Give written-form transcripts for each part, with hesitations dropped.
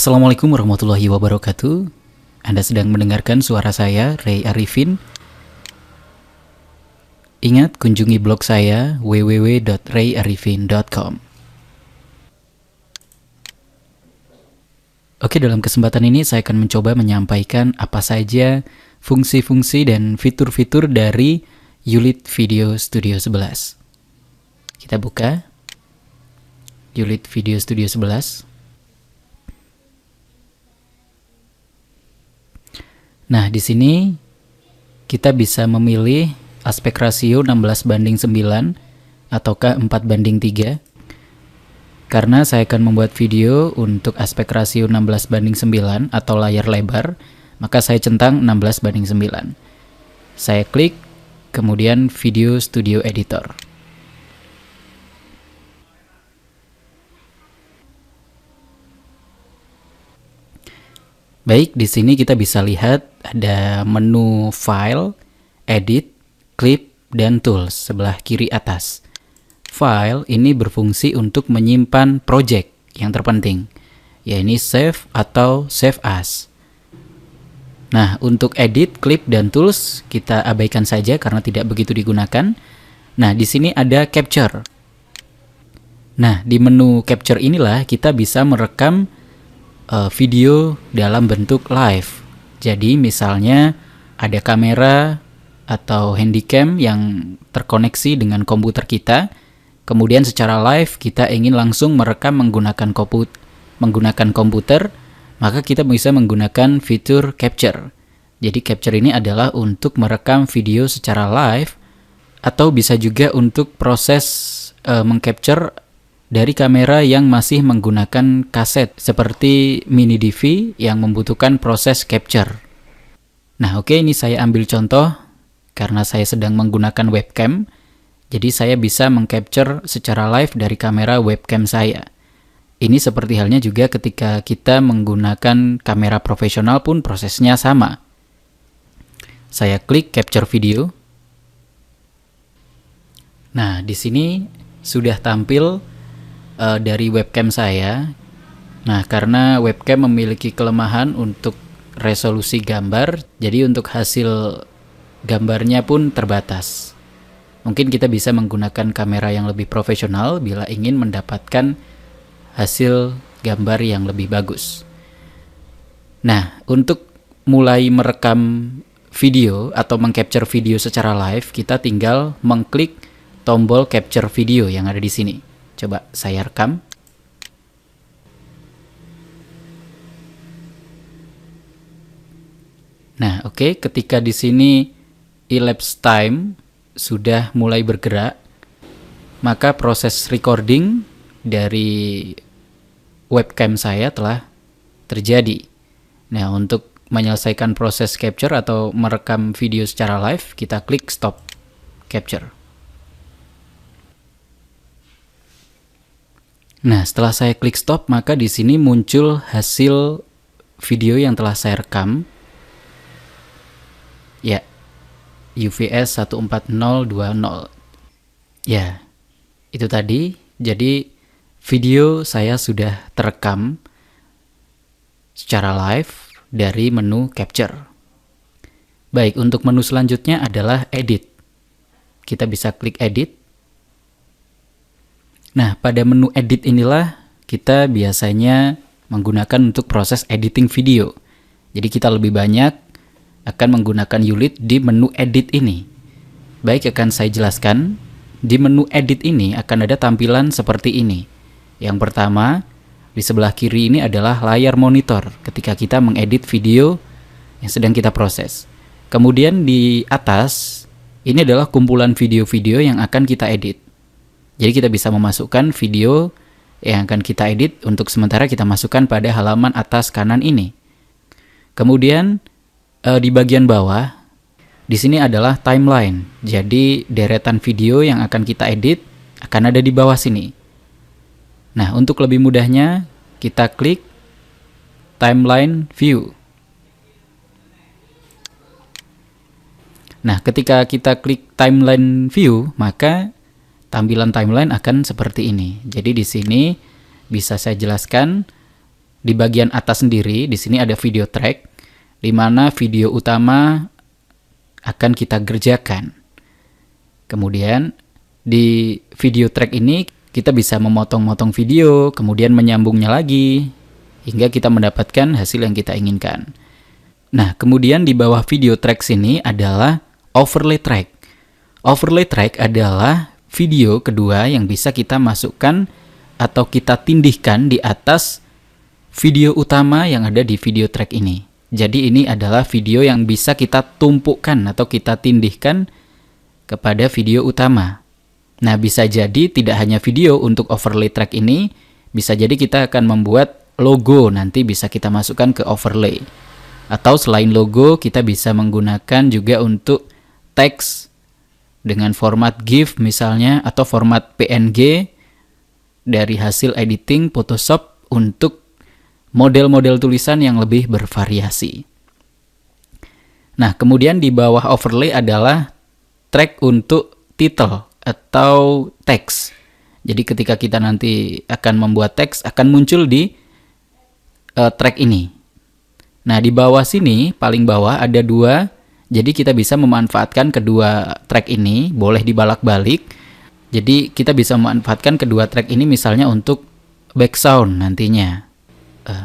Assalamualaikum warahmatullahi wabarakatuh. Anda sedang mendengarkan suara saya, Ray Arifin. Ingat, kunjungi blog saya www.rayarifin.com. Oke, dalam kesempatan ini saya akan mencoba menyampaikan apa saja fungsi-fungsi dan fitur-fitur dari Ulit Video Studio 11. Kita buka Ulit Video Studio 11. Nah, di sini kita bisa memilih aspek rasio 16:9 ataukah 4:3. Karena saya akan membuat video untuk aspek rasio 16:9 atau layar lebar, maka saya centang 16:9. Saya klik, kemudian Video Studio Editor. Baik, di sini kita bisa lihat ada menu File, Edit, Clip, dan Tools sebelah kiri atas. File ini berfungsi untuk menyimpan project yang terpenting, yaitu Save atau Save As. Nah, untuk Edit, Clip, dan Tools kita abaikan saja karena tidak begitu digunakan. Nah, di sini ada Capture. Nah, di menu Capture inilah kita bisa merekam video dalam bentuk live. Jadi misalnya ada kamera atau handycam yang terkoneksi dengan komputer kita, kemudian secara live kita ingin langsung merekam menggunakan komputer, maka kita bisa menggunakan fitur capture. Jadi capture ini adalah untuk merekam video secara live, atau bisa juga untuk proses mengcapture dari kamera yang masih menggunakan kaset seperti mini DV yang membutuhkan proses capture. Nah, oke, ini saya ambil contoh karena saya sedang menggunakan webcam. Jadi saya bisa mengcapture secara live dari kamera webcam saya. Ini seperti halnya juga ketika kita menggunakan kamera profesional pun prosesnya sama. Saya klik capture video. Nah, di sini sudah tampil dari webcam saya. Nah, karena webcam memiliki kelemahan untuk resolusi gambar, jadi untuk hasil gambarnya pun terbatas. Mungkin kita bisa menggunakan kamera yang lebih profesional bila ingin mendapatkan hasil gambar yang lebih bagus. Nah, untuk mulai merekam video atau mengcapture video secara live, kita tinggal mengklik tombol capture video yang ada di sini. Coba saya rekam. Nah, oke, ketika di sini elapsed time sudah mulai bergerak, maka proses recording dari webcam saya telah terjadi. Nah, untuk menyelesaikan proses capture atau merekam video secara live, kita klik stop capture. Nah, setelah saya klik stop, maka di sini muncul hasil video yang telah saya rekam. Ya, UVS 14020. Ya, itu tadi. Jadi, video saya sudah terekam secara live dari menu capture. Baik, untuk menu selanjutnya adalah edit. Kita bisa klik edit. Nah, pada menu edit inilah kita biasanya menggunakan untuk proses editing video. Jadi kita lebih banyak akan menggunakan Ulit di menu edit ini. Baik, akan saya jelaskan. Di menu edit ini akan ada tampilan seperti ini. Yang pertama, di sebelah kiri ini adalah layar monitor ketika kita mengedit video yang sedang kita proses. Kemudian di atas, ini adalah kumpulan video-video yang akan kita edit. Jadi kita bisa memasukkan video yang akan kita edit, untuk sementara kita masukkan pada halaman atas kanan ini. Kemudian di bagian bawah, di sini adalah timeline. Jadi deretan video yang akan kita edit akan ada di bawah sini. Nah, untuk lebih mudahnya kita klik timeline view. Nah, ketika kita klik timeline view, maka tampilan timeline akan seperti ini. Jadi di sini bisa saya jelaskan di bagian atas sendiri, di sini ada video track, di mana video utama akan kita gerjakan. Kemudian di video track ini kita bisa memotong-motong video, kemudian menyambungnya lagi, hingga kita mendapatkan hasil yang kita inginkan. Nah, kemudian di bawah video track sini adalah overlay track. Overlay track adalah video kedua yang bisa kita masukkan atau kita tindihkan di atas video utama yang ada di video track ini. Jadi ini adalah video yang bisa kita tumpukan atau kita tindihkan kepada video utama. Nah, bisa jadi tidak hanya video untuk overlay track ini, bisa jadi kita akan membuat logo, nanti bisa kita masukkan ke overlay. Atau selain logo, kita bisa menggunakan juga untuk teks dengan format GIF misalnya, atau format PNG dari hasil editing Photoshop untuk model-model tulisan yang lebih bervariasi. Nah, kemudian di bawah overlay adalah track untuk title atau teks. Jadi ketika kita nanti akan membuat teks, akan muncul di track ini. Nah, di bawah sini, paling bawah ada 2. Jadi kita bisa memanfaatkan kedua track ini, boleh dibalak-balik. Jadi kita bisa memanfaatkan kedua track ini misalnya untuk background nantinya.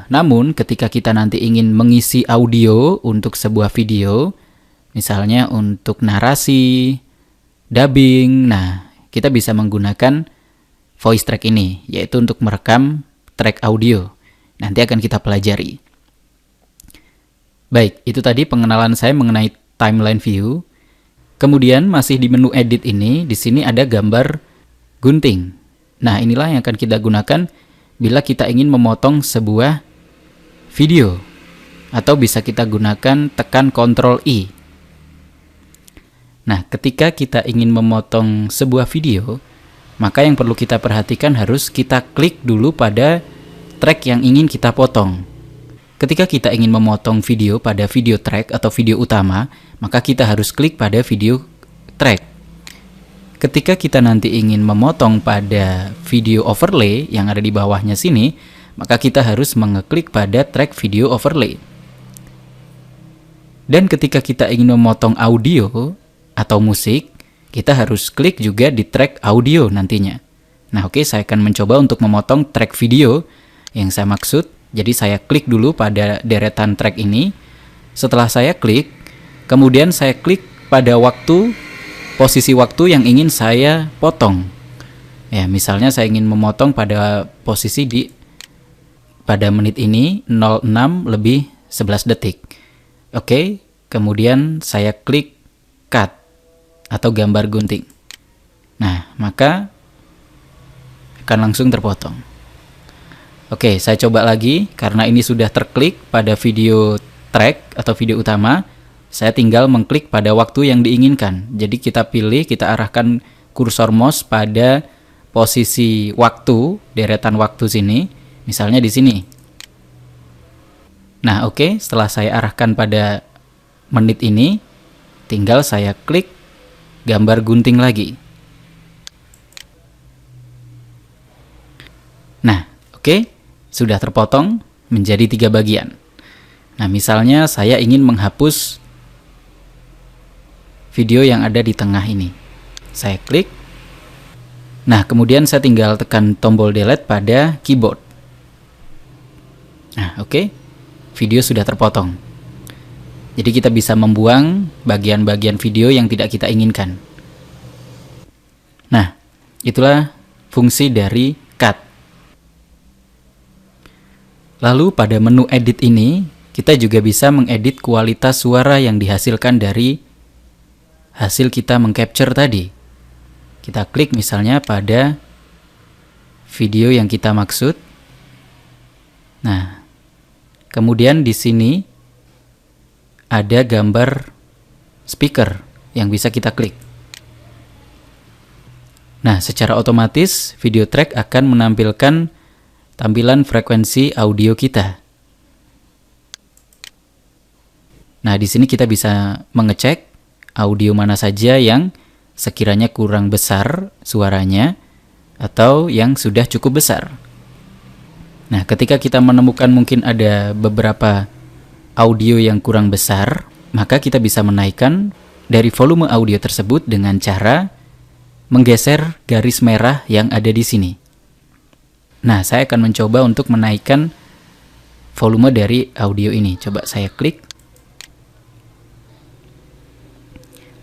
Namun ketika kita nanti ingin mengisi audio untuk sebuah video, misalnya untuk narasi, dubbing, nah kita bisa menggunakan voice track ini, yaitu untuk merekam track audio. Nanti akan kita pelajari. Baik, itu tadi pengenalan saya mengenai timeline view. Kemudian masih di menu edit ini, di sini ada gambar gunting. Nah, inilah yang akan kita gunakan bila kita ingin memotong sebuah video. Atau bisa kita gunakan tekan Ctrl I. Nah, ketika kita ingin memotong sebuah video, maka yang perlu kita perhatikan harus kita klik dulu pada track yang ingin kita potong. Ketika kita ingin memotong video pada video track atau video utama, maka kita harus klik pada video track. Ketika kita nanti ingin memotong pada video overlay yang ada di bawahnya sini, maka kita harus mengeklik pada track video overlay. Dan ketika kita ingin memotong audio atau musik, kita harus klik juga di track audio nantinya. Nah, oke, saya akan mencoba untuk memotong track video yang saya maksud. Jadi saya klik dulu pada deretan track ini. Setelah saya klik, kemudian saya klik pada posisi waktu yang ingin saya potong. Ya, misalnya saya ingin memotong pada posisi pada menit ini 06:11 detik. Oke, kemudian saya klik cut atau gambar gunting. Nah, maka akan langsung terpotong. Oke, saya coba lagi. Karena ini sudah terklik pada video track atau video utama, saya tinggal mengklik pada waktu yang diinginkan. Jadi kita pilih, kita arahkan kursor mouse pada posisi waktu, deretan waktu sini, misalnya di sini. Nah, oke, setelah saya arahkan pada menit ini, tinggal saya klik gambar gunting lagi. Nah, oke, sudah terpotong menjadi 3 bagian. Nah, misalnya saya ingin menghapus video yang ada di tengah ini. Saya klik. Nah, kemudian saya tinggal tekan tombol delete pada keyboard. Nah, oke. Video sudah terpotong. Jadi kita bisa membuang bagian-bagian video yang tidak kita inginkan. Nah, itulah fungsi dari cut. Lalu pada menu edit ini, kita juga bisa mengedit kualitas suara yang dihasilkan dari hasil kita mengcapture tadi. Kita klik misalnya pada video yang kita maksud. Nah, kemudian di sini ada gambar speaker yang bisa kita klik. Nah, secara otomatis video track akan menampilkan tampilan frekuensi audio kita. Nah, di sini kita bisa mengecek audio mana saja yang sekiranya kurang besar suaranya atau yang sudah cukup besar. Nah, ketika kita menemukan mungkin ada beberapa audio yang kurang besar, maka kita bisa menaikkan dari volume audio tersebut dengan cara menggeser garis merah yang ada di sini. Nah, saya akan mencoba untuk menaikkan volume dari audio ini. Coba saya klik.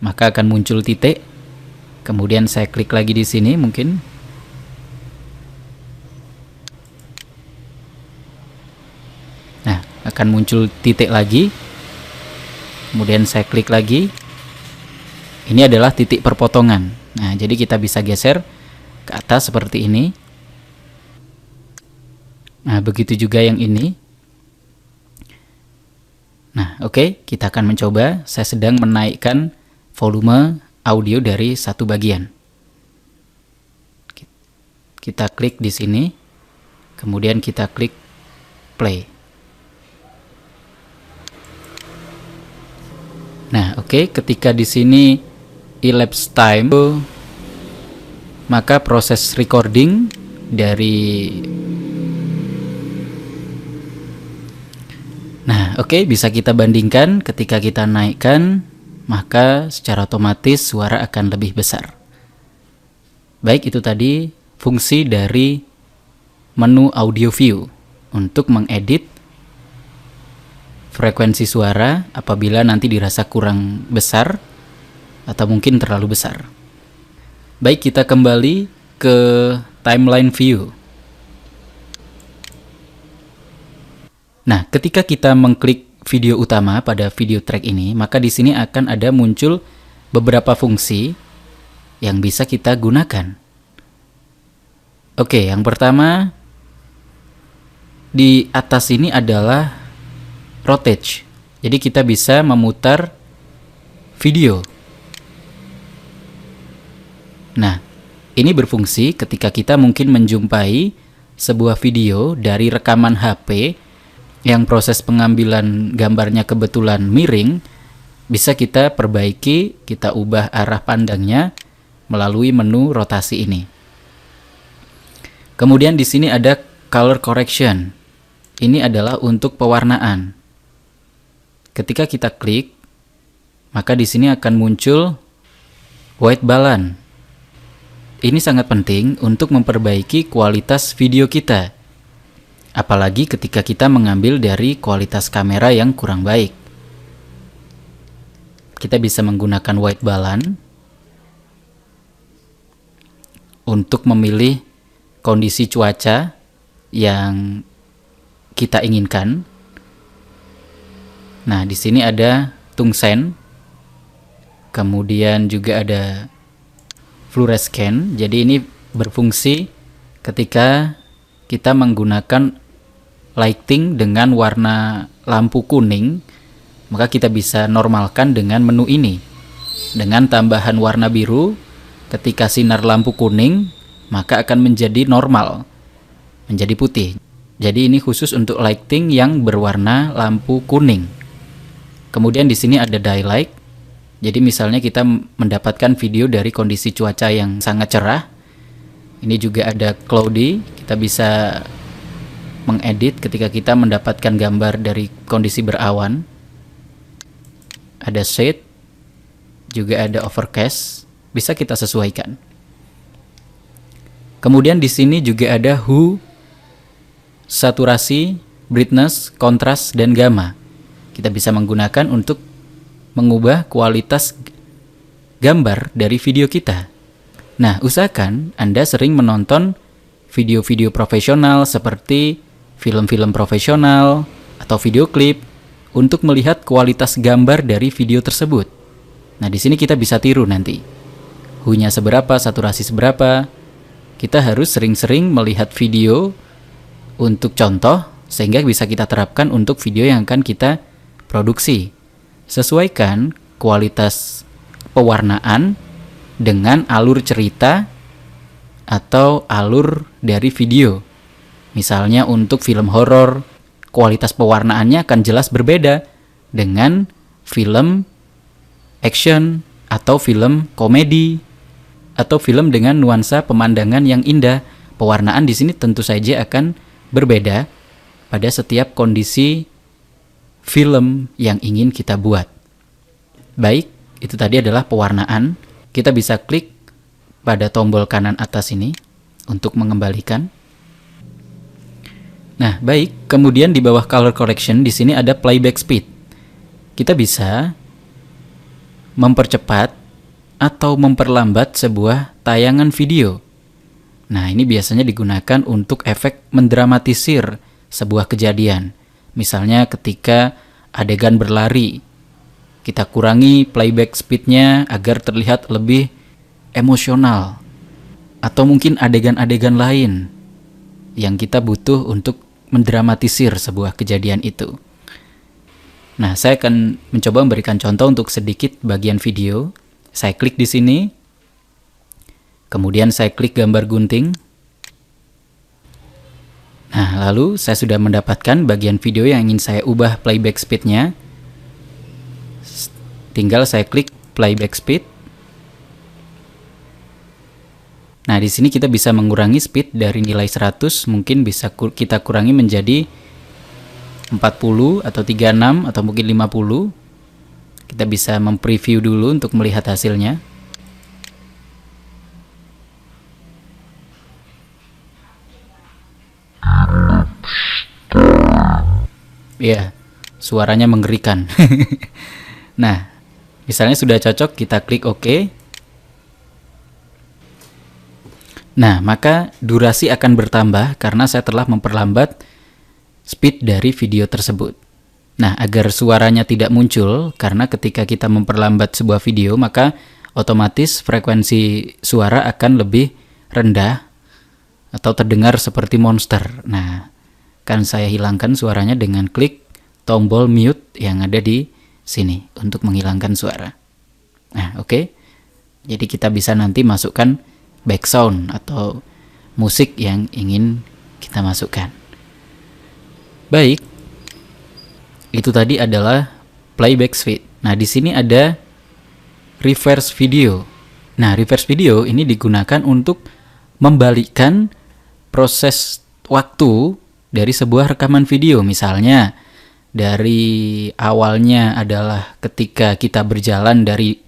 Maka akan muncul titik. Kemudian saya klik lagi di sini mungkin. Nah, akan muncul titik lagi. Kemudian saya klik lagi. Ini adalah titik perpotongan. Nah, jadi kita bisa geser ke atas seperti ini. Nah, begitu juga yang ini. Nah, oke, kita akan mencoba. Saya sedang menaikkan volume audio dari satu bagian. Kita klik di sini. Kemudian kita klik play. Nah, oke, ketika di sini elapsed time, maka proses recording dari bisa kita bandingkan ketika kita naikkan, maka secara otomatis suara akan lebih besar. Baik, itu tadi fungsi dari menu audio view untuk mengedit frekuensi suara apabila nanti dirasa kurang besar atau mungkin terlalu besar. Baik, kita kembali ke timeline view. Nah, ketika kita mengklik video utama pada video track ini, maka di sini akan ada muncul beberapa fungsi yang bisa kita gunakan. Oke, yang pertama di atas ini adalah rotate. Jadi kita bisa memutar video. Nah, ini berfungsi ketika kita mungkin menjumpai sebuah video dari rekaman HP yang proses pengambilan gambarnya kebetulan miring, bisa kita perbaiki, kita ubah arah pandangnya melalui menu rotasi ini. Kemudian di sini ada color correction. Ini adalah untuk pewarnaan. Ketika kita klik, maka di sini akan muncul white balance. Ini sangat penting untuk memperbaiki kualitas video kita. Apalagi ketika kita mengambil dari kualitas kamera yang kurang baik. Kita bisa menggunakan white balance untuk memilih kondisi cuaca yang kita inginkan. Nah, di sini ada tungsten. Kemudian juga ada fluorescent. Jadi ini berfungsi ketika kita menggunakan lighting dengan warna lampu kuning, maka kita bisa normalkan dengan menu ini. Dengan tambahan warna biru, ketika sinar lampu kuning, maka akan menjadi normal, menjadi putih. Jadi ini khusus untuk lighting yang berwarna lampu kuning. Kemudian di sini ada daylight. Jadi misalnya kita mendapatkan video dari kondisi cuaca yang sangat cerah. Ini juga ada cloudy, kita bisa mengedit ketika kita mendapatkan gambar dari kondisi berawan. Ada shade, juga ada overcast, bisa kita sesuaikan. Kemudian di sini juga ada hue, saturasi, brightness, kontras, dan gamma. Kita bisa menggunakan untuk mengubah kualitas gambar dari video kita. Nah, usahakan Anda sering menonton video-video profesional seperti film-film profesional atau video klip untuk melihat kualitas gambar dari video tersebut. Nah, di sini kita bisa tiru nanti. Hue-nya seberapa, saturasi seberapa. Kita harus sering-sering melihat video untuk contoh sehingga bisa kita terapkan untuk video yang akan kita produksi. Sesuaikan kualitas pewarnaan dengan alur cerita atau alur dari video. Misalnya untuk film horor, kualitas pewarnaannya akan jelas berbeda dengan film action atau film komedi atau film dengan nuansa pemandangan yang indah. Pewarnaan di sini tentu saja akan berbeda pada setiap kondisi film yang ingin kita buat. Baik, itu tadi adalah pewarnaan. Kita bisa klik pada tombol kanan atas ini untuk mengembalikan. Nah, baik. Kemudian di bawah color correction di sini ada playback speed. Kita bisa mempercepat atau memperlambat sebuah tayangan video. Nah, ini biasanya digunakan untuk efek mendramatisir sebuah kejadian. Misalnya ketika adegan berlari, kita kurangi playback speednya agar terlihat lebih emosional. Atau mungkin adegan-adegan lain yang kita butuh untuk mendramatisir sebuah kejadian itu. Nah, saya akan mencoba memberikan contoh untuk sedikit bagian video. Saya klik di sini. Kemudian saya klik gambar gunting. Nah, lalu saya sudah mendapatkan bagian video yang ingin saya ubah playback speednya. Tinggal saya klik playback speed. Nah, di sini kita bisa mengurangi speed dari nilai 100, mungkin bisa kita kurangi menjadi 40 atau 36 atau mungkin 50. Kita bisa mempreview dulu untuk melihat hasilnya. Ya, suaranya mengerikan. Nah, misalnya sudah cocok, kita klik OK. Nah, maka durasi akan bertambah karena saya telah memperlambat speed dari video tersebut. Nah, agar suaranya tidak muncul, karena ketika kita memperlambat sebuah video, maka otomatis frekuensi suara akan lebih rendah atau terdengar seperti monster. Nah, akan saya hilangkan suaranya dengan klik tombol mute yang ada di sini untuk menghilangkan suara. Nah, oke. Jadi kita bisa nanti masukkan background atau musik yang ingin kita masukkan. Baik. Itu tadi adalah playback speed. Nah, di sini ada reverse video. Nah, reverse video ini digunakan untuk membalikkan proses waktu dari sebuah rekaman video. Misalnya, dari awalnya adalah ketika kita berjalan dari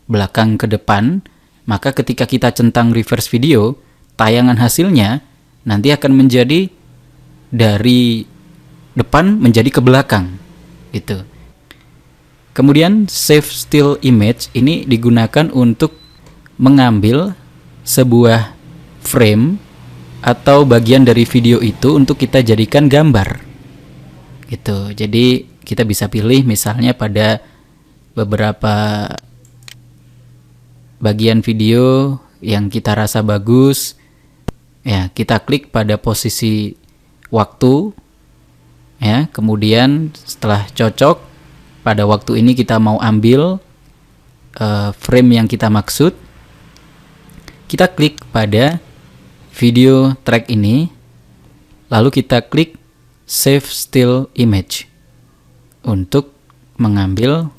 belakang ke depan, maka ketika kita centang reverse video, tayangan hasilnya nanti akan menjadi dari depan menjadi ke belakang. Gitu. Kemudian save still image ini digunakan untuk mengambil sebuah frame atau bagian dari video itu untuk kita jadikan gambar. Gitu. Jadi kita bisa pilih misalnya pada beberapa bagian video yang kita rasa bagus, ya, kita klik pada posisi waktu, ya, kemudian setelah cocok pada waktu ini kita mau ambil frame yang kita maksud, kita klik pada video track ini, lalu kita klik save still image untuk mengambil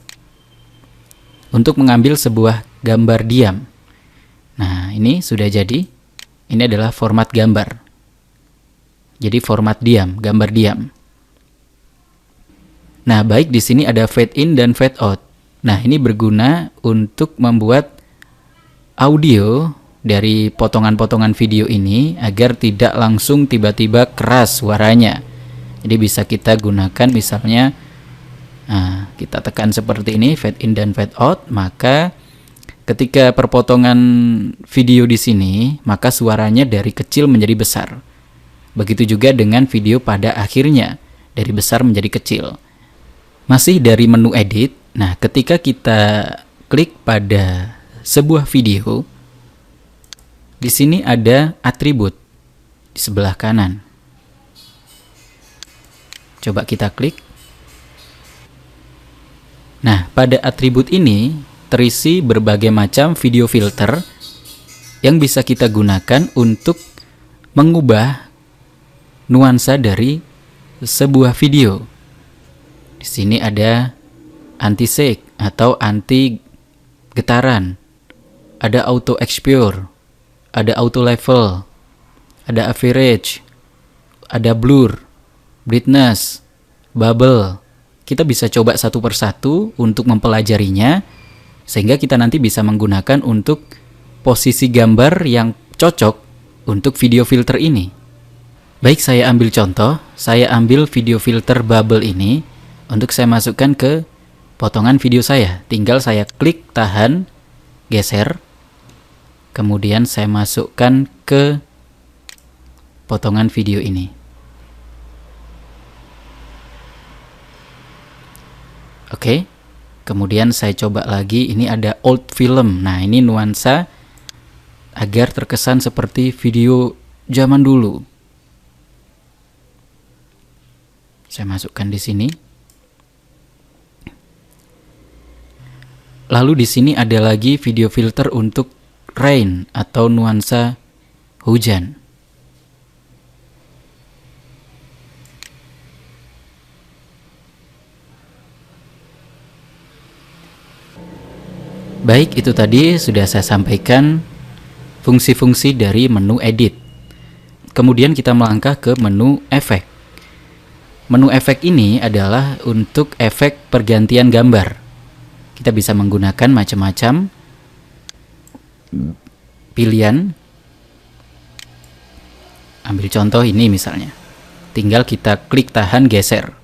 sebuah gambar diam. Nah, ini sudah jadi. Ini adalah format gambar. Jadi format diam, gambar diam. Nah, baik, di sini ada fade in dan fade out. Nah, ini berguna untuk membuat audio dari potongan-potongan video ini agar tidak langsung tiba-tiba keras suaranya. Jadi bisa kita gunakan misalnya, kita tekan seperti ini, fade in dan fade out, maka ketika perpotongan video di sini, maka suaranya dari kecil menjadi besar. Begitu juga dengan video pada akhirnya, dari besar menjadi kecil. Masih dari menu edit, nah ketika kita klik pada sebuah video, di sini ada atribut di sebelah kanan. Coba kita klik. Nah, pada atribut ini terisi berbagai macam video filter yang bisa kita gunakan untuk mengubah nuansa dari sebuah video. Di sini ada anti-shake atau anti getaran, ada auto exposure, ada auto level, ada average, ada blur, brightness, bubble. Kita bisa coba satu persatu untuk mempelajarinya, sehingga kita nanti bisa menggunakan untuk posisi gambar yang cocok untuk video filter ini. Baik, saya ambil contoh. Saya ambil video filter bubble ini untuk saya masukkan ke potongan video saya. Tinggal saya klik tahan, geser. Kemudian saya masukkan ke potongan video ini. Oke. Kemudian saya coba lagi, ini ada old film. Nah, ini nuansa agar terkesan seperti video zaman dulu. Saya masukkan di sini. Lalu di sini ada lagi video filter untuk rain atau nuansa hujan. Baik, itu tadi sudah saya sampaikan fungsi-fungsi dari menu edit. Kemudian kita melangkah ke menu efek. Menu efek ini adalah untuk efek pergantian gambar. Kita bisa menggunakan macam-macam pilihan. Ambil contoh ini misalnya. Tinggal kita klik tahan, geser.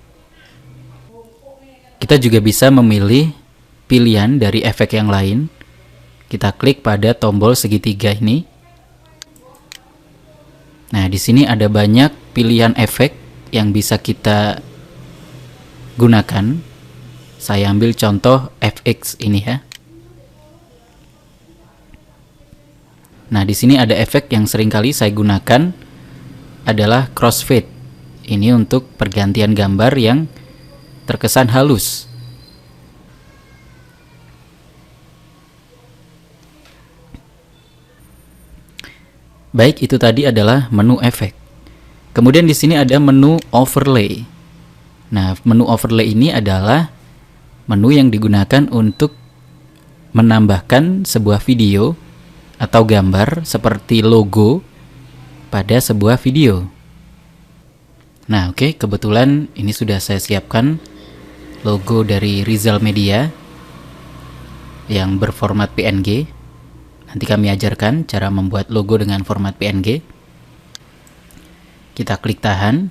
Kita juga bisa memilih pilihan dari efek yang lain. Kita klik pada tombol segitiga ini. Nah, di sini ada banyak pilihan efek yang bisa kita gunakan. Saya ambil contoh FX ini ya. Nah, di sini ada efek yang seringkali saya gunakan adalah crossfade. Ini untuk pergantian gambar yang terkesan halus. Baik, itu tadi adalah menu efek. Kemudian di sini ada menu overlay. Nah, menu overlay ini adalah menu yang digunakan untuk menambahkan sebuah video atau gambar seperti logo pada sebuah video. Nah, oke, kebetulan ini sudah saya siapkan logo dari Rizal Media yang berformat PNG. Nanti kami ajarkan cara membuat logo dengan format PNG. Kita klik tahan.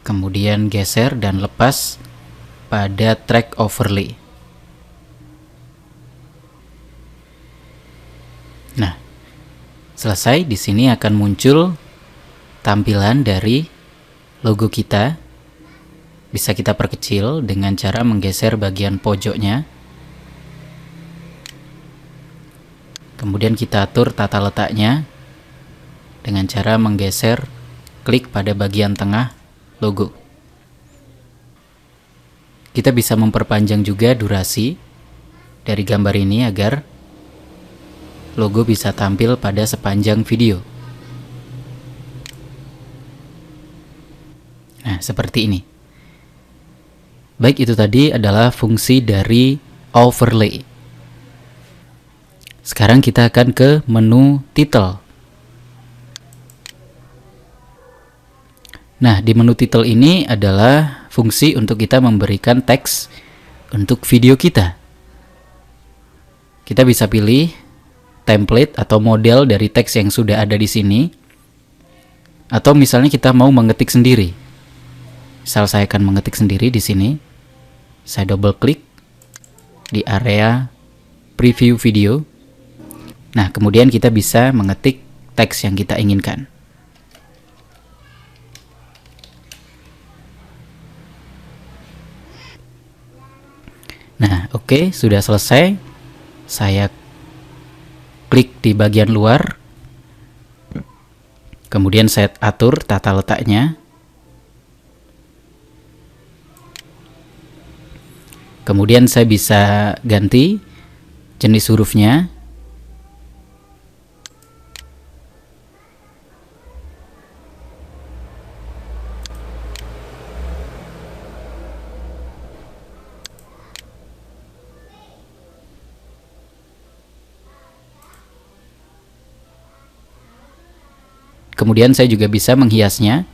Kemudian geser dan lepas pada track overlay. Nah, selesai. Di sini akan muncul tampilan dari logo kita. Bisa kita perkecil dengan cara menggeser bagian pojoknya. Kemudian kita atur tata letaknya dengan cara menggeser, klik pada bagian tengah logo. Kita bisa memperpanjang juga durasi dari gambar ini agar logo bisa tampil pada sepanjang video. Nah, seperti ini. Baik, itu tadi adalah fungsi dari overlay. Sekarang kita akan ke menu title. Nah, di menu title ini adalah fungsi untuk kita memberikan teks untuk video kita. Kita bisa pilih template atau model dari teks yang sudah ada di sini. Atau misalnya kita mau mengetik sendiri. Misal saya akan mengetik sendiri di sini. Saya double klik di area preview video. Nah, kemudian kita bisa mengetik teks yang kita inginkan. Nah, oke, sudah selesai. Saya klik di bagian luar. Kemudian saya atur tata letaknya. Kemudian saya bisa ganti jenis hurufnya. Kemudian saya juga bisa menghiasnya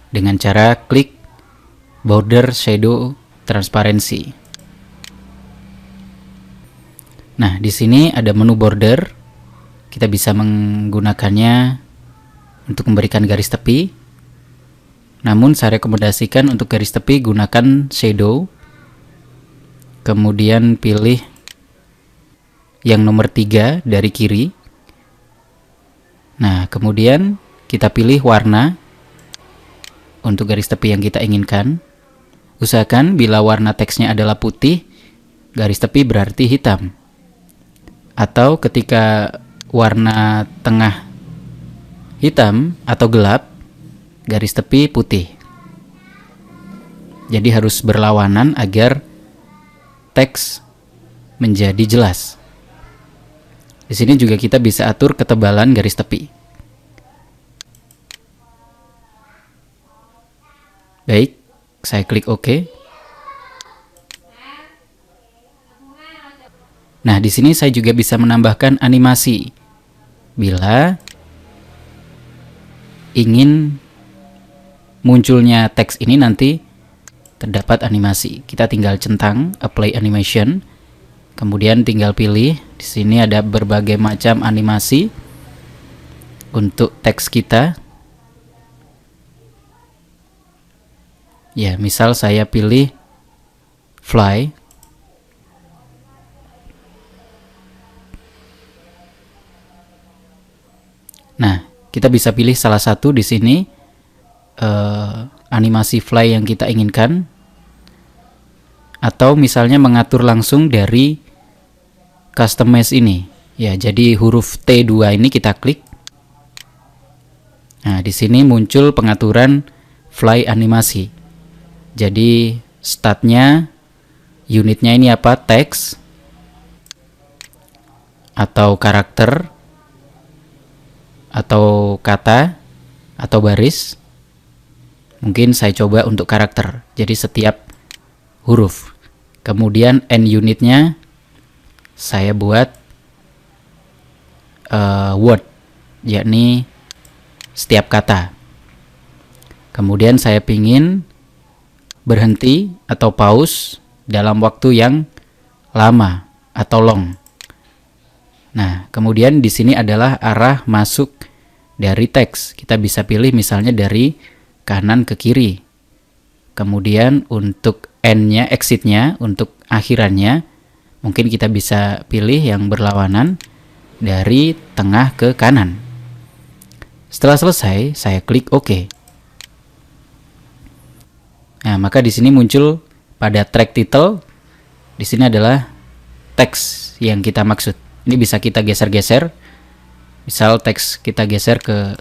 dengan cara klik border shadow transparency. Nah, di sini ada menu border. Kita bisa menggunakannya untuk memberikan garis tepi. Namun saya rekomendasikan untuk garis tepi gunakan shadow. Kemudian pilih yang nomor 3 dari kiri. Nah, kemudian kita pilih warna untuk garis tepi yang kita inginkan. Usahakan bila warna teksnya adalah putih, garis tepi berarti hitam. Atau ketika warna tengah hitam atau gelap, garis tepi putih. Jadi harus berlawanan agar teks menjadi jelas. Di sini juga kita bisa atur ketebalan garis tepi. Baik, saya klik OK. Nah, di sini saya juga bisa menambahkan animasi. Bila ingin munculnya teks ini nanti terdapat animasi, kita tinggal centang apply animation. Kemudian tinggal pilih. Di sini ada berbagai macam animasi untuk teks kita. Ya, misal saya pilih fly. Nah, kita bisa pilih salah satu di sini animasi fly yang kita inginkan, atau misalnya mengatur langsung dari customize ini. Ya, jadi huruf T2 ini kita klik. Nah, di sini muncul pengaturan fly animasi. Jadi statnya, unitnya ini apa? Teks atau karakter atau kata atau baris. Mungkin saya coba untuk karakter, jadi setiap huruf. Kemudian end unitnya saya buat word, yakni setiap kata. Kemudian saya pingin berhenti atau pause dalam waktu yang lama atau long. Nah, kemudian di sini adalah arah masuk dari teks. Kita bisa pilih misalnya dari kanan ke kiri. Kemudian untuk end-nya, exit-nya, untuk akhirannya, mungkin kita bisa pilih yang berlawanan dari tengah ke kanan. Setelah selesai, saya klik OK. Nah, maka di sini muncul pada track title. Di sini adalah teks yang kita maksud. Ini bisa kita geser-geser. Misal teks kita geser ke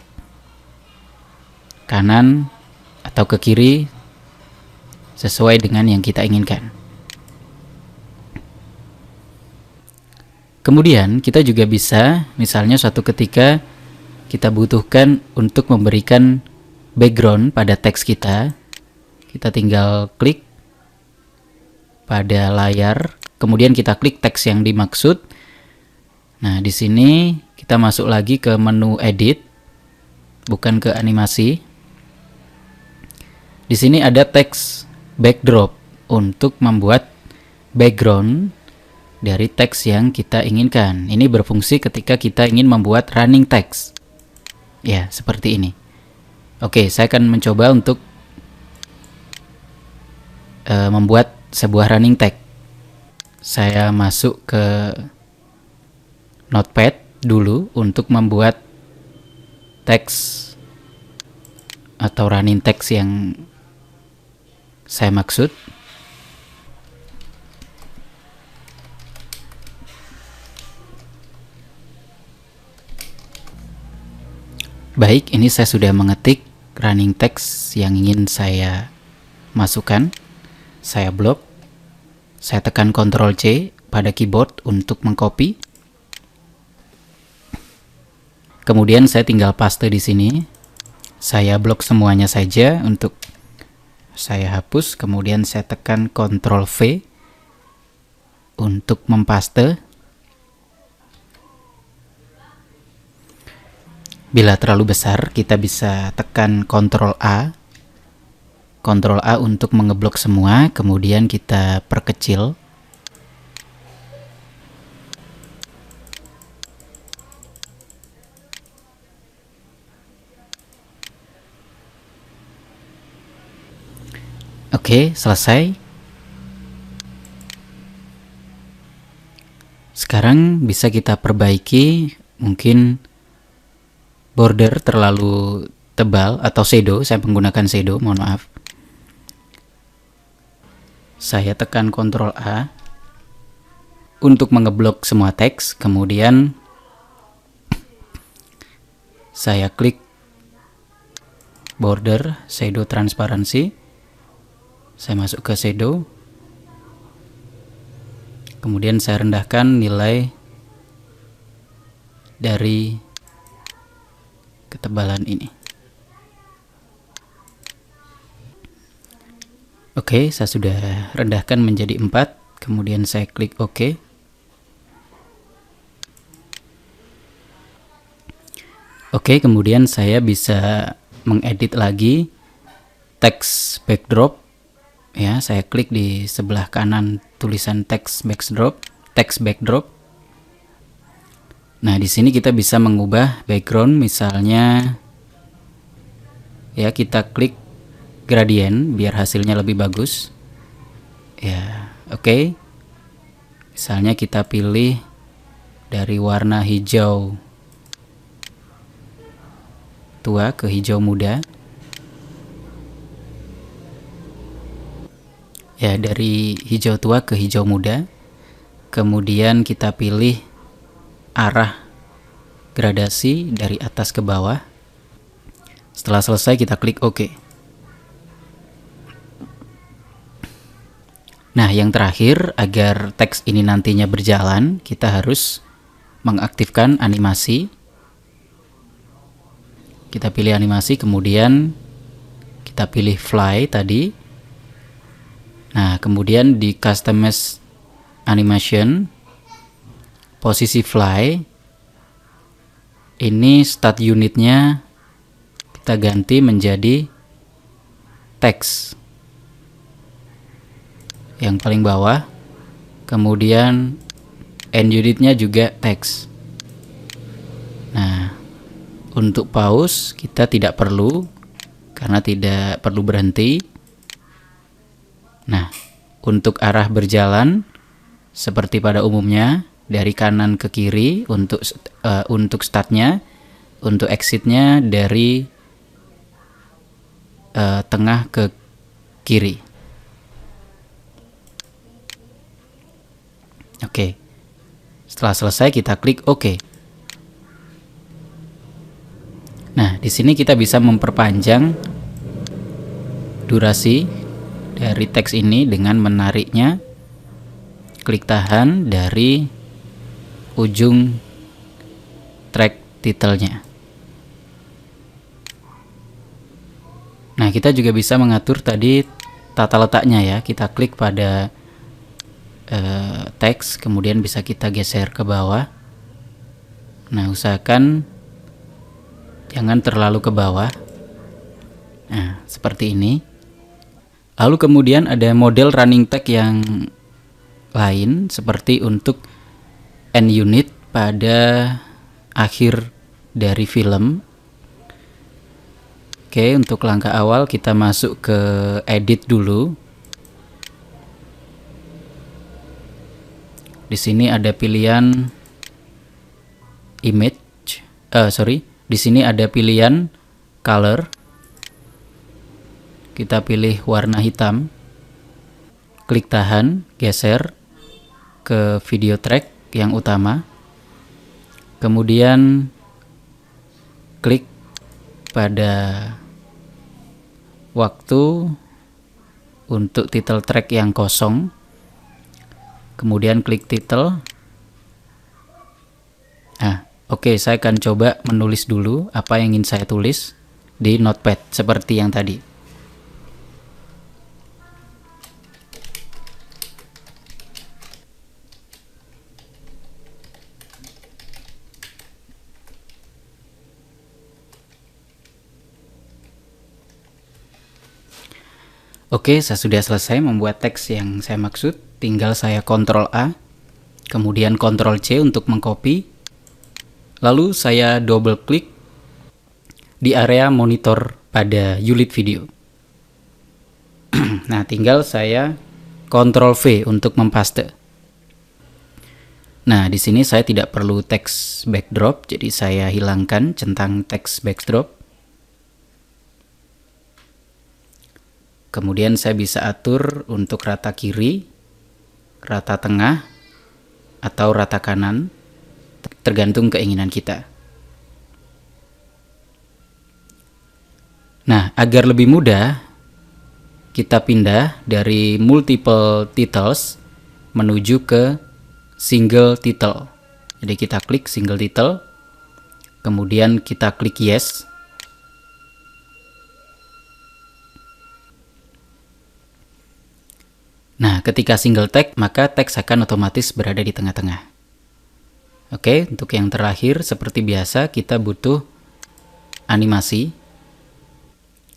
kanan atau ke kiri sesuai dengan yang kita inginkan. Kemudian kita juga bisa, misalnya suatu ketika kita butuhkan untuk memberikan background pada teks kita. Kita tinggal klik pada layar, kemudian kita klik teks yang dimaksud. Nah, di sini kita masuk lagi ke menu edit, bukan ke animasi. Di sini ada teks backdrop untuk membuat background dari teks yang kita inginkan. Ini berfungsi ketika kita ingin membuat running text. Ya, seperti ini. Oke, saya akan mencoba untuk membuat sebuah running text. Saya masuk ke Notepad dulu untuk membuat teks atau running text yang saya maksud. Baik, ini saya sudah mengetik running text yang ingin saya masukkan. Saya blok, saya tekan Ctrl C pada keyboard untuk mengcopy. Kemudian saya tinggal paste di sini. Saya blok semuanya saja untuk saya hapus. Kemudian saya tekan Ctrl V untuk mempaste. Bila terlalu besar, kita bisa tekan Ctrl A. Ctrl A untuk mengeblok semua, kemudian kita perkecil. Oke, selesai. Sekarang bisa kita perbaiki, mungkin border terlalu tebal atau shadow, saya menggunakan shadow, mohon maaf. Saya tekan Ctrl A untuk mengeblok semua teks, kemudian saya klik border shadow transparansi. Saya masuk ke shadow, kemudian saya rendahkan nilai dari ketebalan ini. Oke, saya sudah rendahkan menjadi 4, kemudian saya klik OK. Oke, kemudian saya bisa mengedit lagi teks backdrop. Ya, saya klik di sebelah kanan tulisan teks backdrop. Nah, di sini kita bisa mengubah background, misalnya ya kita klik gradient biar hasilnya lebih bagus. Ya, oke. Misalnya kita pilih dari warna hijau tua ke hijau muda. Ya, dari hijau tua ke hijau muda. Kemudian kita pilih arah gradasi dari atas ke bawah. Setelah selesai kita klik OK. Nah, yang terakhir, agar teks ini nantinya berjalan, kita harus mengaktifkan animasi. Kita pilih animasi, kemudian kita pilih fly tadi. Nah, kemudian di customize animation, posisi fly, ini start unitnya kita ganti menjadi teks yang paling bawah, kemudian end unitnya juga teks. Nah, untuk pause kita tidak perlu, karena tidak perlu berhenti. Nah, untuk arah berjalan seperti pada umumnya dari kanan ke kiri untuk startnya, untuk exitnya dari tengah ke kiri. Oke. Setelah selesai kita klik OK. Nah, di sini kita bisa memperpanjang durasi dari teks ini dengan menariknya. Klik tahan dari ujung track title-nya. Nah, kita juga bisa mengatur tadi tata letaknya ya. Kita klik pada teks, kemudian bisa kita geser ke bawah. Nah, usahakan jangan terlalu ke bawah. Nah, seperti ini. Lalu kemudian ada model running tag yang lain, seperti untuk end unit pada akhir dari film. Oke, untuk langkah awal kita masuk ke edit dulu. Di sini ada pilihan image, di sini ada pilihan color. Kita pilih warna hitam. Klik tahan, geser ke video track yang utama. Kemudian klik pada waktu untuk title track yang kosong. Kemudian klik title. Nah, oke, saya akan coba menulis dulu apa yang ingin saya tulis di notepad seperti yang tadi. Oke, saya sudah selesai membuat teks yang saya maksud. Tinggal saya Ctrl A, kemudian Ctrl C untuk mengcopy. Lalu saya double klik di area monitor pada ULED video. Nah, tinggal saya Ctrl V untuk mempaste. Nah, di sini saya tidak perlu teks backdrop, jadi saya hilangkan centang teks backdrop. Kemudian saya bisa atur untuk rata kiri, rata tengah, atau rata kanan, tergantung keinginan kita. Nah, agar lebih mudah, kita pindah dari multiple titles menuju ke single title. Jadi kita klik single title, kemudian kita klik yes. Nah, ketika single tag, maka teks akan otomatis berada di tengah-tengah. Oke, untuk yang terakhir, seperti biasa, kita butuh animasi.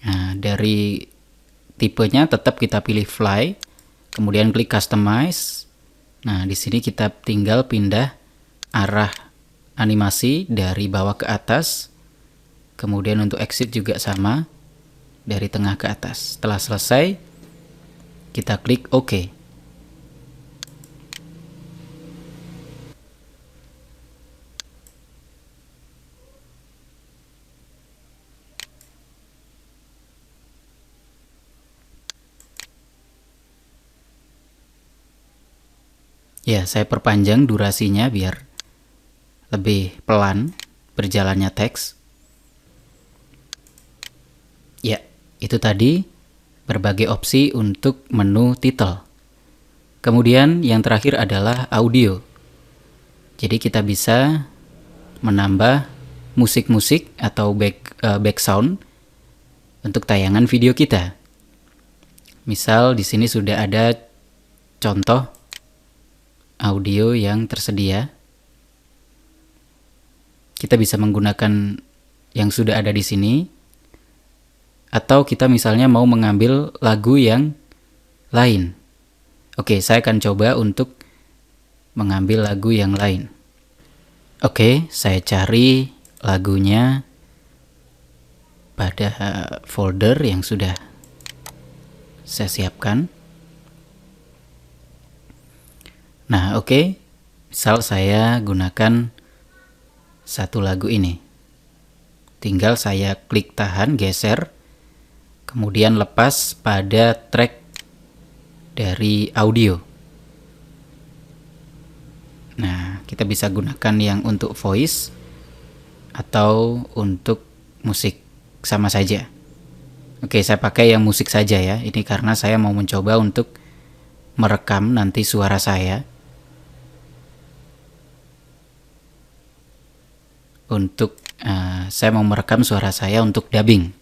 Nah, dari tipenya tetap kita pilih fly, kemudian klik customize. Nah, di sini kita tinggal pindah arah animasi dari bawah ke atas. Kemudian untuk exit juga sama, dari tengah ke atas. Setelah selesai, kita klik OK. Ya, saya perpanjang durasinya biar lebih pelan berjalannya teks. Ya, itu tadi berbagai opsi untuk menu title. Kemudian yang terakhir adalah audio. Jadi kita bisa menambah musik-musik atau back sound untuk tayangan video kita. Misal di sini sudah ada contoh audio yang tersedia. Kita bisa menggunakan yang sudah ada di sini, atau kita misalnya mau mengambil lagu yang lain. Oke, saya akan coba untuk mengambil lagu yang lain. Oke, saya cari lagunya pada folder yang sudah saya siapkan. Nah, oke. Misal saya gunakan satu lagu ini. Tinggal saya klik tahan, geser, kemudian lepas pada track dari audio. Nah, kita bisa gunakan yang untuk voice atau untuk musik, sama saja. Oke, saya pakai yang musik saja ya. Ini karena saya mau mencoba untuk merekam nanti suara saya. Saya mau merekam suara saya untuk dubbing.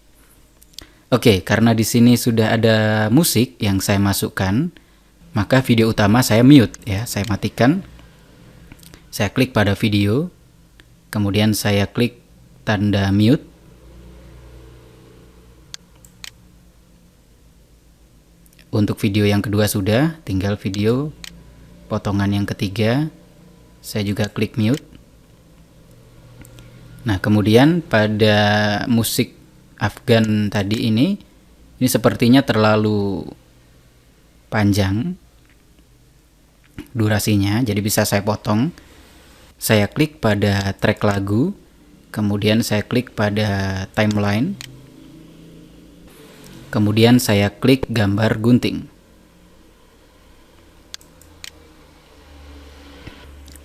Oke, karena di sini sudah ada musik yang saya masukkan, maka video utama saya mute ya. Saya matikan. Saya klik pada video, kemudian saya klik tanda mute. Untuk video yang kedua sudah, tinggal video potongan yang ketiga. Saya juga klik mute. Nah, kemudian pada musik Afgan tadi ini sepertinya terlalu panjang durasinya, jadi bisa saya potong. Saya klik pada track lagu, kemudian saya klik pada timeline, kemudian saya klik gambar gunting.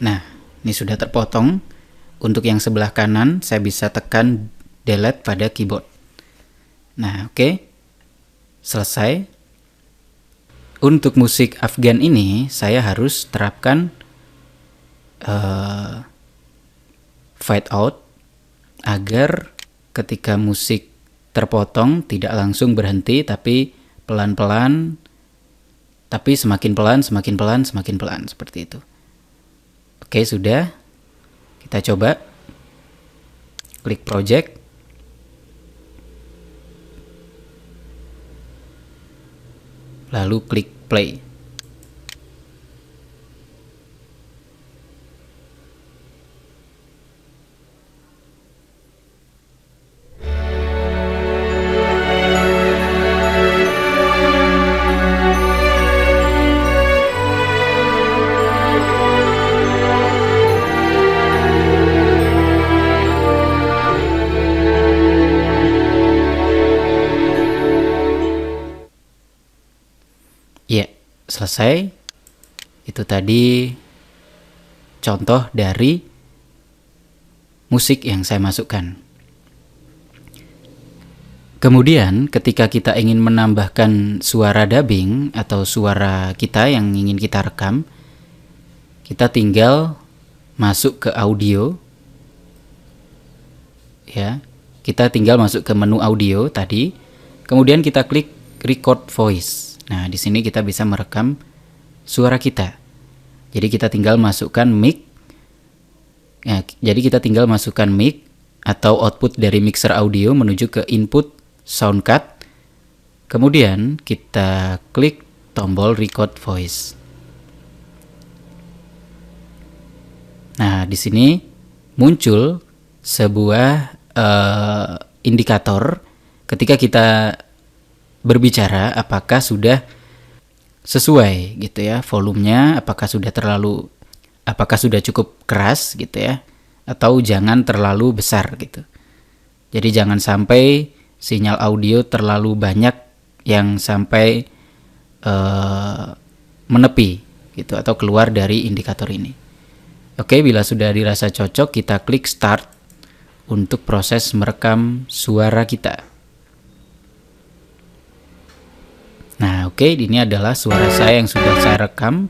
Nah, ini sudah terpotong. Untuk yang sebelah kanan, saya bisa tekan delete pada keyboard. Nah, oke. Selesai. Untuk musik Afgan ini, saya harus terapkan fade out agar ketika musik terpotong tidak langsung berhenti, tapi pelan-pelan, tapi semakin pelan, semakin pelan, semakin pelan, seperti itu. Oke, sudah. Kita coba klik project. lalu klik play. Ya, selesai. Itu tadi contoh dari musik yang saya masukkan. Kemudian ketika kita ingin menambahkan suara dubbing atau suara kita yang ingin kita rekam, kita tinggal masuk ke audio. Ya, kita tinggal masuk ke menu audio tadi. Kemudian kita klik record voice. Nah, di sini kita bisa merekam suara kita. Jadi kita tinggal masukkan mic. Ya, jadi kita tinggal masukkan mic atau output dari mixer audio menuju ke input sound card. Kemudian kita klik tombol record voice. Nah, di sini muncul sebuah indikator ketika kita berbicara apakah sudah sesuai gitu ya volumenya, apakah sudah cukup keras gitu ya, atau jangan terlalu besar gitu. Jadi jangan sampai sinyal audio terlalu banyak yang sampai menepi gitu atau keluar dari indikator ini. Oke, bila sudah dirasa cocok, kita klik start untuk proses merekam suara kita. Nah, oke, ini adalah suara saya yang sudah saya rekam.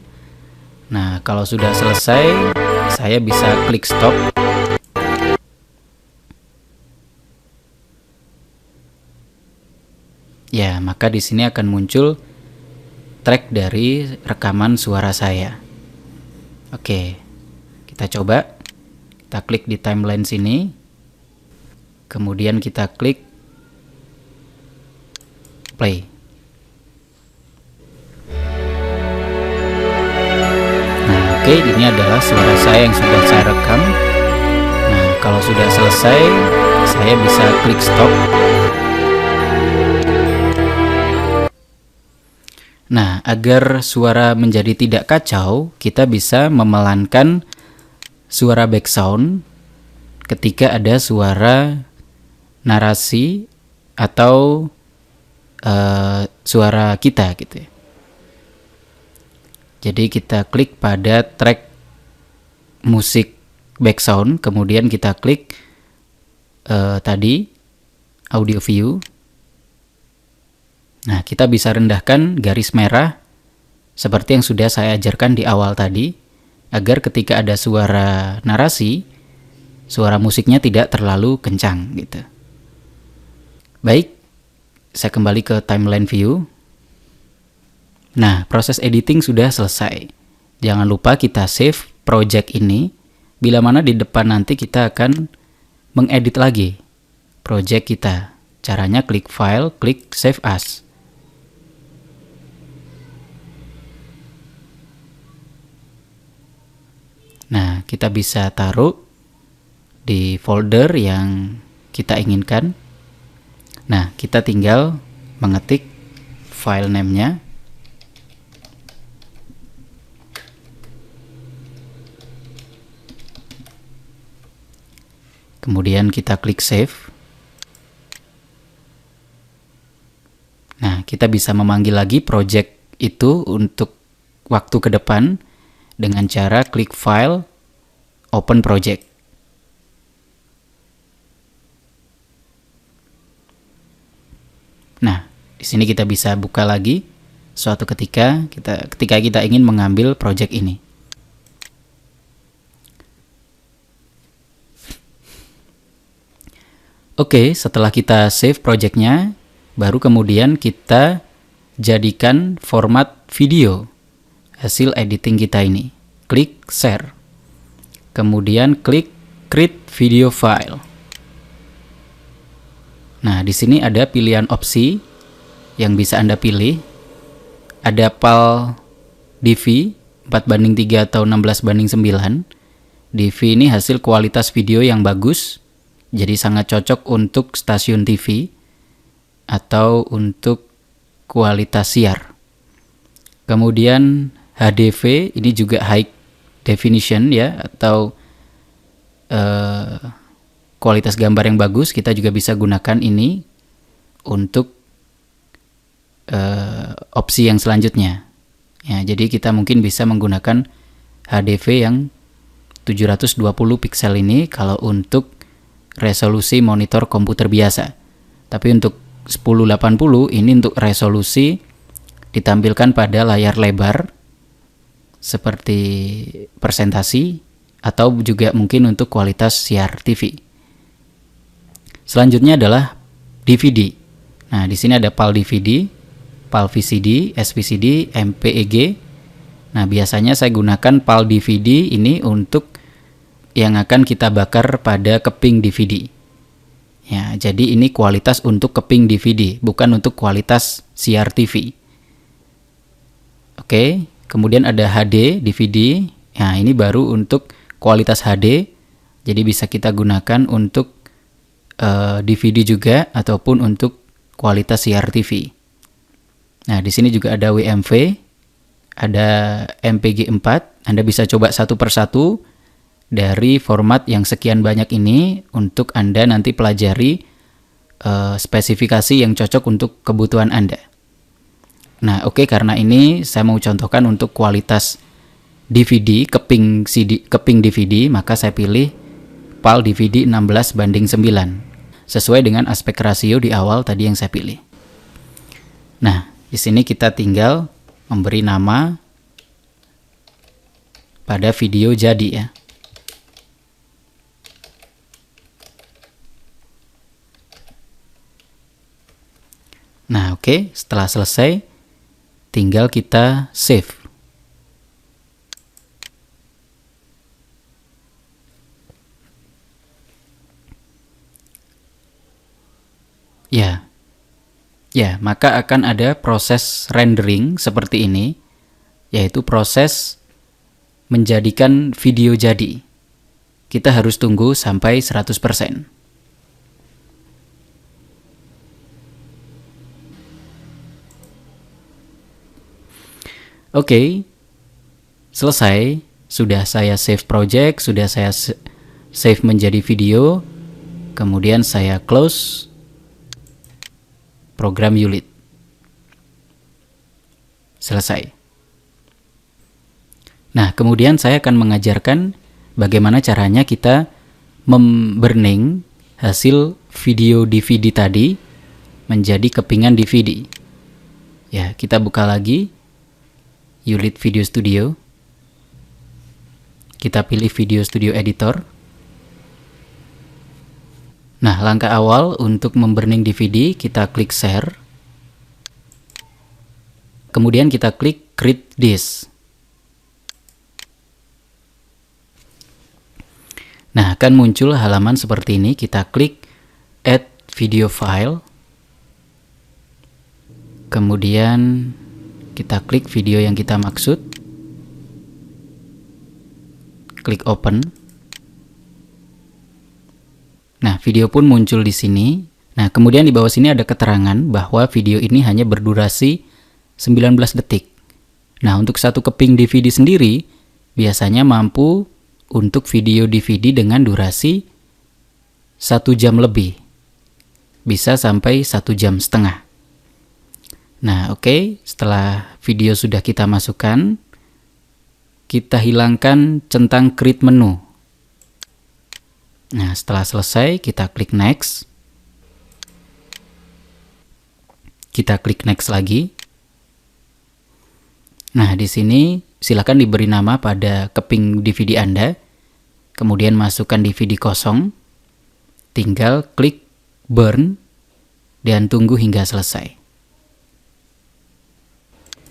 Nah, kalau sudah selesai, saya bisa klik stop. Ya, maka di sini akan muncul track dari rekaman suara saya. Oke, kita coba. Kita klik di timeline sini. Kemudian kita klik play. Oke, ini adalah suara saya yang sudah saya rekam. Nah, kalau sudah selesai, saya bisa klik stop. Nah, agar suara menjadi tidak kacau, kita bisa memelankan suara background ketika ada suara narasi atau suara kita gitu ya. Jadi kita klik pada track musik background, kemudian kita klik tadi audio view. Nah, kita bisa rendahkan garis merah seperti yang sudah saya ajarkan di awal tadi, agar ketika ada suara narasi, suara musiknya tidak terlalu kencang gitu. Baik, saya kembali ke timeline view. Nah, proses editing sudah selesai. Jangan lupa kita save project ini, bila mana di depan nanti kita akan mengedit lagi project kita. Caranya klik file, klik save as. Nah, kita bisa taruh di folder yang kita inginkan. Nah, kita tinggal mengetik file name-nya. Kemudian kita klik save. Nah, kita bisa memanggil lagi project itu untuk waktu ke depan dengan cara klik file, open project. Nah, di sini kita bisa buka lagi suatu ketika kita ingin mengambil project ini. Oke, setelah kita save projectnya, baru kemudian kita jadikan format video hasil editing kita ini. Klik share. Kemudian klik create video file. Nah, di sini ada pilihan opsi yang bisa Anda pilih. ada PAL DV 4:3 atau 16:9. DV ini hasil kualitas video yang bagus, jadi sangat cocok untuk stasiun TV atau untuk kualitas siar. Kemudian HDV ini juga high definition ya, atau kualitas gambar yang bagus. Kita juga bisa gunakan ini untuk opsi yang selanjutnya ya. Jadi kita mungkin bisa menggunakan HDV yang 720 piksel ini kalau untuk resolusi monitor komputer biasa. Tapi untuk 1080 ini untuk resolusi ditampilkan pada layar lebar seperti presentasi atau juga mungkin untuk kualitas siar TV. Selanjutnya adalah DVD. Nah, di sini ada PAL DVD, PAL VCD, SVCD, MPEG. Nah, biasanya saya gunakan PAL DVD ini untuk yang akan kita bakar pada keping DVD. Ya, jadi ini kualitas untuk keping DVD, bukan untuk kualitas siar TV. Oke, kemudian ada HD DVD. Nah, ini baru untuk kualitas HD. Jadi bisa kita gunakan untuk DVD juga ataupun untuk kualitas siar TV. Nah, di sini juga ada WMV, ada MPG4. Anda bisa coba satu persatu dari format yang sekian banyak ini untuk Anda nanti pelajari spesifikasi yang cocok untuk kebutuhan Anda. Nah, oke, karena ini saya mau contohkan untuk kualitas DVD, keping DVD, maka saya pilih PAL DVD 16:9 sesuai dengan aspek rasio di awal tadi yang saya pilih. Nah, di sini kita tinggal memberi nama pada video jadi ya. Nah, oke, setelah selesai tinggal kita save. Ya, maka akan ada proses rendering seperti ini, yaitu proses menjadikan video jadi. Kita harus tunggu sampai 100%. Oke, selesai. Sudah saya save project, sudah saya save menjadi video. Kemudian saya close program ULIT. Selesai. Nah, kemudian saya akan mengajarkan bagaimana caranya kita memburning hasil video DVD tadi menjadi kepingan DVD. Ya, kita buka lagi ULIT Video Studio. Kita pilih Video Studio Editor. Nah, langkah awal untuk memburning DVD, kita klik Share. Kemudian kita klik Create Disk. Nah, akan muncul halaman seperti ini. Kita klik Add Video File. Kemudian kita klik video yang kita maksud. Klik Open. Nah, video pun muncul di sini. Nah, kemudian di bawah sini ada keterangan bahwa video ini hanya berdurasi 19 detik. Nah, untuk satu keping DVD sendiri biasanya mampu untuk video DVD dengan durasi 1 jam lebih. Bisa sampai 1 jam setengah. Nah, oke, setelah video sudah kita masukkan, kita hilangkan centang create menu. Nah, setelah selesai, kita klik Next. Kita klik Next lagi. Nah, di sini silakan diberi nama pada keping DVD Anda. Kemudian masukkan DVD kosong. Tinggal klik Burn dan tunggu hingga selesai.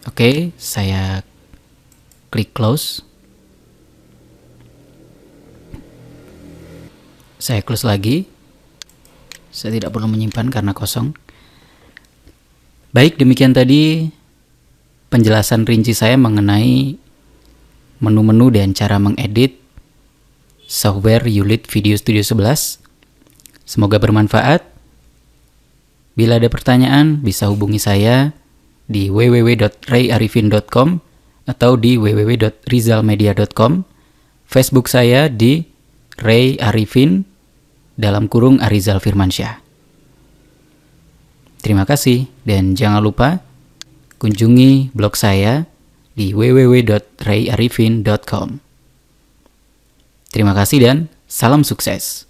Oke, saya klik Close. Saya close lagi. Saya tidak perlu menyimpan karena kosong. Baik, demikian tadi penjelasan rinci saya mengenai menu-menu dan cara mengedit software ULED Video Studio 11. Semoga bermanfaat. Bila ada pertanyaan, bisa hubungi saya di www.rayarifin.com atau di www.rizalmedia.com. Facebook saya di Ray Arifin _Arizal Firmansyah. Terima kasih dan jangan lupa kunjungi blog saya di www.rayarifin.com. Terima kasih dan salam sukses.